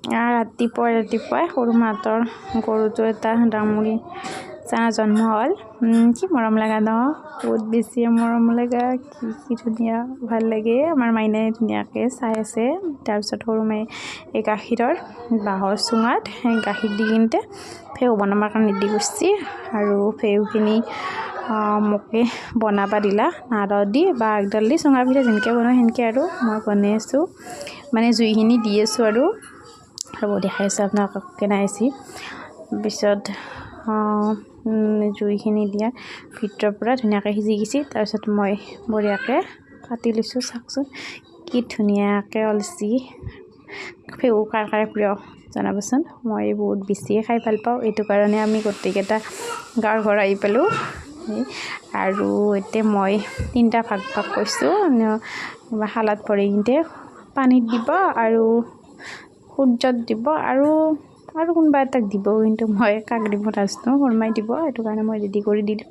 ৰাতিপুৱাই সৰু মাহঁতৰ গৰুটো এটা ডাঙৰি চানা জন্ম হ'ল। কি মৰম লগা ন, বহুত বেছি মৰম লগা, কি ধুনীয়া ভাল লাগে। আমাৰ মাইনাই ধুনীয়াকৈ চাই আছে। তাৰপিছত সৰু মাই এই গাখীৰৰ বাঁহৰ চুঙাত গাখীৰ দি কিনতে ফেও বনাবৰ কাৰণে দি গৈছে। আৰু ফেওখিনি মোকে বনাবা দিলা নাৰ দি বা একডাল দি চুঙাৰ ভিতৰত যেনেকৈ বনাওঁ সেনেকৈ আৰু মই বনাই আছোঁ, মানে জুইখিনি দি আছোঁ আৰু দেখাই আছোঁ আপোনালোকক কেনাইছি। পিছত জুইখিনি দিয়াৰ ভিতৰৰ পৰা ধুনীয়াকৈ সিজি গৈছে। তাৰপিছত মই বঢ়িয়াকৈ কাটি লৈছোঁ। চাওকচোন কি ধুনীয়াকৈ ওলছি। ফেও কাৰ কাৰ প্ৰিয় জনাবচোন। মই বহুত বেছিয়ে খাই ভাল পাওঁ, এইটো কাৰণে আমি গোটেইকেইটা গাঁৱৰ ঘৰ আহি পালোঁ। আৰু এতিয়া মই 3টা ভাগ কৰিছোঁ। শালত ভৰি কিনে পানীত দিব আৰু সূৰ্যত দিব আৰু কোনোবা এটাক দিব, কিন্তু মই কাক দিব নাজানো, শৰ্মাই দিব, সেইটো কাৰণে মই ৰেডি কৰি দিলোঁ।